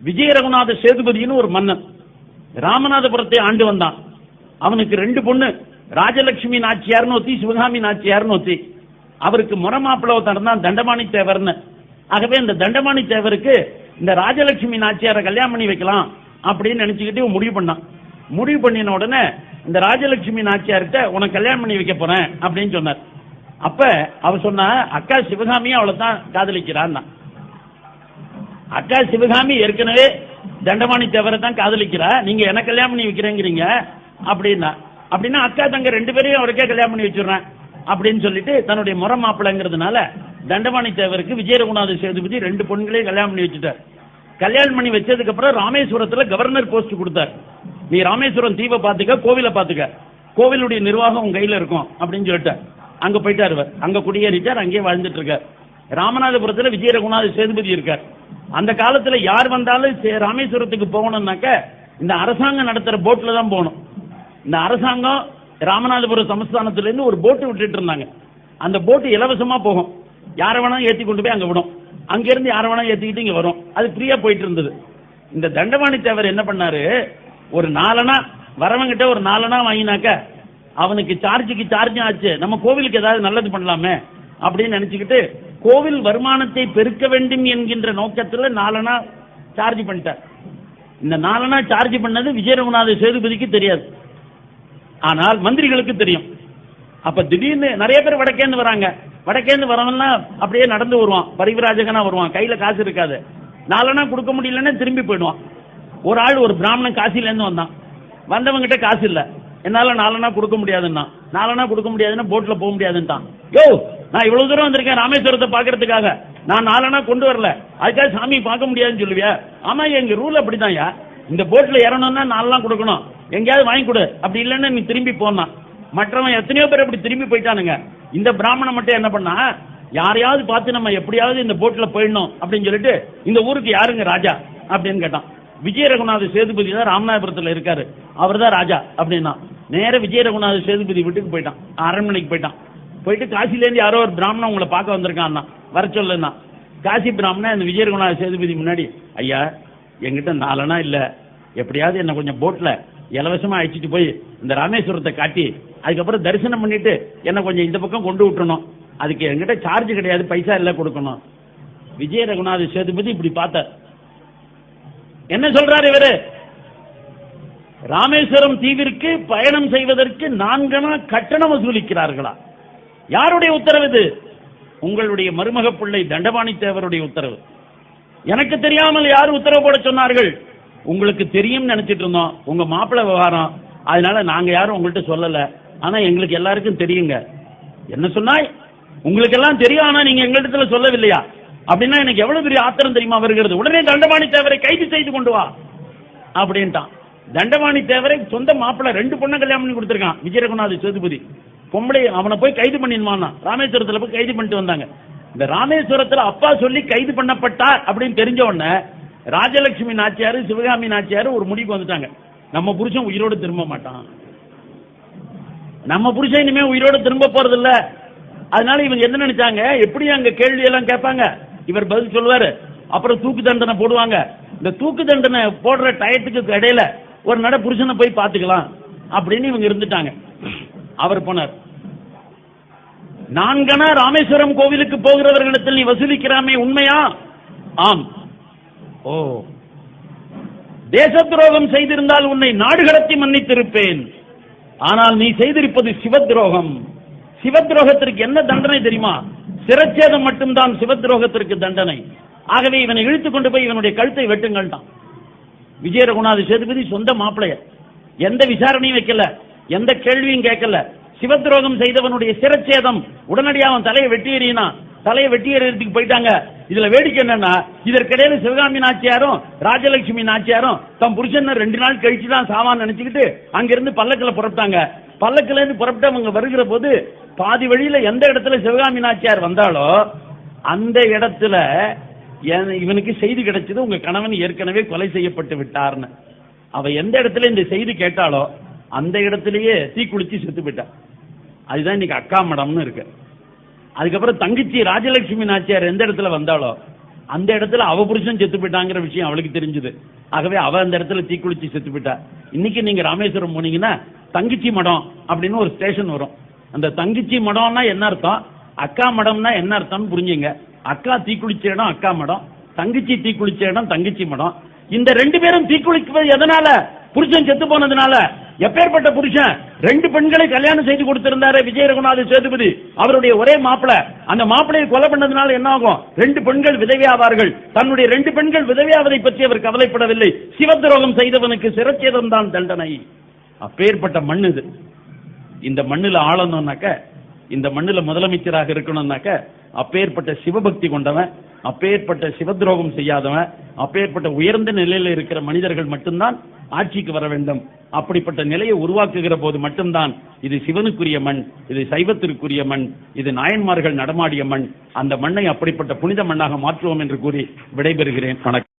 விஜய ரகுநாத சேதுபதினு ஒரு மன்னன் ராமநாதபுரத்தை ஆண்டு வந்தான். அவனுக்கு 2 பொண்ணு, ராஜலட்சுமி நாச்சியார்னு ஒத்தி, சிவகாமி நாச்சியார்னு ஒத்தி. அவருக்கு முறமாப்பிள ஒருத்தர் தான் தண்டபாணி தேவர்னு. ஆகவே இந்த தண்டபாணி தேவருக்கு இந்த ராஜலட்சுமி நாச்சியாரை கல்யாணம் பண்ணி வைக்கலாம் அப்படின்னு நினைச்சுக்கிட்டு முடிவு பண்ணான். முடிவு பண்ணின உடனே இந்த ராஜலட்சுமி நாச்சியார்கிட்ட உனக்கு கல்யாணம் பண்ணி வைக்க போறேன் அப்படின்னு சொன்னார். அப்ப அவ சொன்னா, அக்கா சிவகாமியும் அவளை தான் காதலிக்கிறான்னா. அக்கா சிவகாமி ஏற்கனவே தண்டபாணி தேவரை தான் காதலிக்கிறா, நீங்க என்ன கல்யாணம் பண்ணி வைக்கிறேங்கிறீங்க அப்படின்னா அக்கா தங்க 2 பேரையும் அவருக்கே கல்யாணம் பண்ணி வச்சிடுறேன் அப்படின்னு சொல்லிட்டு தன்னுடைய முறை மாப்பிள்ளைங்கிறதுனால தண்டபாணி தேவருக்கு விஜய ரகுநாத சேதுபதி 2 பொண்களையும் கல்யாணம் பண்ணி வச்சுட்டார். கல்யாணம் பண்ணி வச்சதுக்கு அப்புறம் ராமேஸ்வரத்துல கவர்னர் போஸ்ட் கொடுத்தார். நீ ராமேஸ்வரம் தீவை பாத்துக்க, கோவிலை பாத்துக்க, கோவிலுடைய நிர்வாகம் உங்க கையில இருக்கும் அப்படின்னு சொல்லிட்டு அங்க போயிட்டார். அங்க குடியேறிட்டார், அங்கேயே வாழ்ந்துட்டு இருக்கார். ராமநாதபுரத்துல விஜய ரகுநாத சேதுபதி இருக்கார். அந்த காலத்துல யார் வந்தாலும் ராமேஸ்வரத்துக்கு போகணும்னாக்க இந்த அரசாங்கம் நடத்துற போட்ல தான் போகணும். இந்த அரசாங்கம் ராமநாதபுரம் சமஸ்தானத்திலிருந்து ஒரு போட்டு விட்டுட்டு இருந்தாங்க. அந்த போட்டு இலவசமா போகும், யாரை வேணா ஏற்றி கொண்டு போய் அங்க விடும், அங்கிருந்து யாரை வேணா ஏற்றிக்கிட்டு இங்க வரும், அது ஃப்ரீயா போயிட்டு இருந்தது. இந்த தண்டபாணி தேவர் என்ன பண்ணாரு, ஒரு 4 அணா வரவங்கிட்ட ஒரு 4 அணா வாங்கினாக்க அவனுக்கு சார்ஜும் ஆச்சு, நம்ம கோவிலுக்கு ஏதாவது நல்லது பண்ணலாமே அப்படின்னு நினைச்சுக்கிட்டு கோவில் வருமானத்தை பெருக்க வேண்டும் என்கின்ற நோக்கத்தில் 4 அணா சார்ஜ் பண்ணிட்டார். இந்த 4 அணா சார்ஜ் பண்ணது விஜய ரகுநாத சேதுபதிக்கு தெரியாது, ஆனால் மந்திரிகளுக்கு தெரியும். அப்ப திடீர்னு நிறைய பேர் வடக்கேந்து வராங்க, வடக்கேந்து வரவன்லாம் அப்படியே நடந்து வருவான், பரிவிராஜகனா வருவான், கையில காசு இருக்காது. 4 அணா கொடுக்க முடியலன்னா திரும்பி போயிடுவான். ஒரு ஆள், ஒரு பிராமணன் காசில இருந்து வந்தான், வந்தவங்கிட்ட காசு இல்ல, என்னால 4 அணா கொடுக்க முடியாதுன்னா, 4 அணா கொடுக்க முடியாதுன்னா போட்ல போக முடியாதுன்ட்டான். யோ, நான் இவ்வளவு தூரம் வந்திருக்கேன் ராமேஸ்வரத்தை பாக்குறதுக்காக, நான் 4 அணா கொண்டு வரல, அதுக்காக சாமி பார்க்க முடியாதுன்னு சொல்லுவியா? ஆமா, எங்க ரூல் அப்படிதான்யா, இந்த போட்ல இறணும்னா 4 அணா கொடுக்கணும், எங்கேயாவது வாங்கி கொடு, அப்படி இல்லைன்னா நீ திரும்பி போனான். மற்றவன் எத்தனையோ பேர் அப்படி திரும்பி போயிட்டானுங்க. இந்த பிராமணன் மட்டும் என்ன பண்ணா, யாரையாவது பார்த்து நம்ம எப்படியாவது இந்த போட்ல போயிடணும் அப்படின்னு சொல்லிட்டு இந்த ஊருக்கு யாருங்க ராஜா அப்படின்னு கேட்டான். விஜய ரகுநாத சேதுபதி தான் ராமநாதபுரத்தில் இருக்காரு, அவர் தான் ராஜா அப்படின்னா. நேர விஜய ரகுநாத சேதுபதி வீட்டுக்கு போயிட்டான், அரண்மனைக்கு போயிட்டான். போயிட்டு காசிலேருந்து யாரோ ஒரு பிராமணன் உங்களை பார்க்க வந்திருக்கான், வர சொல்லுன்னா. காசி பிராமணன் அந்த விஜய ரகுநாத சேதுபதி முன்னாடி, ஐயா என்கிட்ட 4 அணா இல்ல, எப்படியாவது என்ன கொஞ்சம் போட்ல இலவசமா அழைச்சிட்டு போய் இந்த ராமேஸ்வரத்தை காட்டி அதுக்கப்புறம் தரிசனம் பண்ணிட்டு என்ன கொஞ்சம் இந்த பக்கம் கொண்டு விட்டுணும், அதுக்கு என்கிட்ட சார்ஜ் கிடையாது, பைசா இல்ல கொடுக்கணும். விஜய ரகுநாத சேதுபதி இப்படி பார்த்தார். என்ன சொல்றாரு இவரு, ராமேஸ்வரம் தீவிற்கு பயணம் செய்வதற்கு 4 அணா கட்டணம் வசூலிக்கிறார்களா? யாருடைய உத்தரவு இது? உங்களுடைய மருமக பிள்ளை தண்டபாணி தேவருடைய உத்தரவு. எனக்கு தெரியாமல் யார் உத்தரவு போட சொன்னார்கள்? உங்களுக்கு தெரியும் நினைச்சிட்டு இருந்தோம், உங்க மாப்பிள்ளை விவகாரம், அதனால நாங்க யாரும் உங்கள்கிட்ட சொல்லல, ஆனா எங்களுக்கு எல்லாருக்கும் தெரியுங்க. என்ன சொன்னாய்? உங்களுக்கு எல்லாம் தெரியும், ஆனா நீங்க எங்களிடத்துல சொல்லவில்லையா? அப்படின்னா எனக்கு எவ்வளவு பெரிய ஆத்திரம் தெரியுமா வருகிறது. உடனே தண்டபாணி தேவரை கைது செய்து கொண்டு வா அப்படின்ட்டான். தண்டபாணி தேவரை சொந்த மாப்பிள்ளை 2 பொண்ணை கல்யாணம் பண்ணி கொடுத்திருக்கான் விஜய ரகுநாத சேதுபதி. பொம்பளை அவனை போய் கைது பண்ணிடுவான். ராமேஸ்வரத்துல போய் கைது பண்ணிட்டு வந்தாங்க. இந்த ராமேஸ்வரத்துல அப்பா சொல்லி கைது பண்ணப்பட்டார் அப்படின்னு தெரிஞ்ச உடனே ராஜலட்சுமி நாச்சியாரு, சிவகாமி நாச்சியாரு ஒரு முடிவுக்கு வந்துட்டாங்க, நம்ம புருஷன் உயிரோடு திரும்ப மாட்டான், நம்ம புருஷன் இனிமே உயிரோடு திரும்ப போறது இல்ல. அதனால இவங்க என்ன நினைச்சாங்க, எப்படி அங்க கேள்வி எல்லாம் கேட்பாங்க, இவர் பதில் சொல்லுவாரு, அப்புறம் தூக்கு தண்டனை போடுவாங்க. இந்த தூக்கு தண்டனை போடுற டயத்துக்கு இடையில ஒரு நட புருஷனை போய் பார்த்துக்கலாம் அப்படின்னு இவங்க இருந்துட்டாங்க. அவர் போனார். 4 அணா ராமேஸ்வரம் கோவிலுக்கு போகிறவர்களிடத்தில் நீ வசூலிக்கிறாமே உண்மையா? ஆம். ஓ, தேச துரோகம் செய்திருந்தால் உன்னை நாடு கடத்தி மன்னித்திருப்பேன், ஆனால் நீ செய்திருப்பது சிவத்ரோகம். சிவத்ரோகத்திற்கு என்ன தண்டனை தெரியுமா? சிரச்சேதம் மட்டும்தான் சிவத்ரோகத்திற்கு தண்டனை. ஆகவே இவனை இழுத்துக் கொண்டு போய் இவனுடைய கழுத்தை வெட்டுங்கள் தான். விஜய ரகுநாத சேதுபதி சொந்த மாப்பிளைய, எந்த விசாரணையும் வைக்கல, எந்த கேள்வியும் கேட்கல. சிவத்ரோகம் செய்தவனுடைய சிரச்சேதம், உடனடியாக அவன் தலையை வெட்டி எறியினா, தலையை வெட்டி எறியறதுக்கு போயிட்டாங்க. இதுல வேடிக்கை என்னன்னா, இதற்கிடையில சிவகாமி நாச்சியாரும் ராஜலட்சுமி நாச்சியாரும் தம் புருஷன் 2 நாள் கழிச்சு தான் சாவான்னு நினைச்சுக்கிட்டு அங்கிருந்து பல்லக்கில் புறப்பட்டாங்க. பல்லக்கில இருந்து புறப்பட்டு அவங்க வருகிற போது பாதி வழியில எந்த இடத்துல சிவகாமி நாச்சியார் வந்தாலோ அந்த இடத்துல இவனுக்கு செய்தி கிடைச்சது, உங்க கணவன் ஏற்கனவே கொலை செய்யப்பட்டு விட்டார்னு. அவ எந்த இடத்துல இந்த செய்தி கேட்டாலோ அந்த இடத்திலேயே தீக்குளிச்சு செத்து போயிட்டா. அதுதான் இன்னைக்கு அக்கா மடம்னு இருக்கு. அதுக்கப்புறம் தங்கச்சி ராஜலட்சுமி நாச்சியார் எந்த இடத்துல வந்தாலோ அந்த இடத்துல அவ புருஷன் செத்து போயிட்டாங்கிற விஷயம் அவளுக்கு தெரிஞ்சது. ஆகவே அவ அந்த இடத்துல தீக்குளிச்சு செத்து போயிட்டா. இன்னைக்கு நீங்க ராமேஸ்வரம் போனீங்கன்னா தங்கச்சி மடம் அப்படின்னு ஒரு ஸ்டேஷன் வரும். அந்த தங்கச்சி மடம்னா என்ன அர்த்தம், அக்கா மடம்னா என்ன அர்த்தம்னு புரிஞ்சுங்க. அக்கா தீக்குளிச்ச இடம் அக்கா மடம், தங்கச்சி தீக்குளிச்ச இடம் தங்கச்சி மடம். இந்த ரெண்டு பேரும் தீக்குளிக்குவது எதனால? புருஷன் செத்து போனதுனால. எப்பேற்பட்ட புருஷன்! 2 பெண்களை கல்யாணம் செய்து கொடுத்திருந்தாரு விஜய ரகுநாத சேதுபதி, அவருடைய ஒரே மாப்பிளை. அந்த மாப்பிளையை கொலை பண்ணதுனால என்ன ஆகும்? 2 பெண்கள் விதவையாவார்கள். தன்னுடைய 2 பெண்கள் விதவையாவதை பற்றி அவர் கவலைப்படவில்லை. சிவத்துரோகம் செய்தவனுக்கு சிரச்சேதம் தான் தண்டனை. அப்பேற்பட்ட மண் இது. இந்த மண்ணில் ஆளணும்னாக்க, இந்த மண்ணில் முதலமைச்சராக இருக்கணும்னாக்க அப்பேற்பட்ட சிவபக்தி கொண்டவன், அப்பேற்பட்ட சிவத்துரோகம் செய்யாதவன், அப்பேற்பட்ட உயர்ந்த நிலையில் இருக்கிற மனிதர்கள் மட்டும்தான் ஆட்சிக்கு வர வேண்டும். அப்படிப்பட்ட நிலையை உருவாக்குகிற போது மட்டும்தான் இது சிவனுக்குரிய மண், இது சைவத்திற்குரிய மண், இது நாயன்மார்கள் நடமாடிய மண். அந்த மண்ணை அப்படிப்பட்ட புனித மண்ணாக மாற்றுவோம் என்று கூறி விடைபெறுகிறேன். வணக்கம்.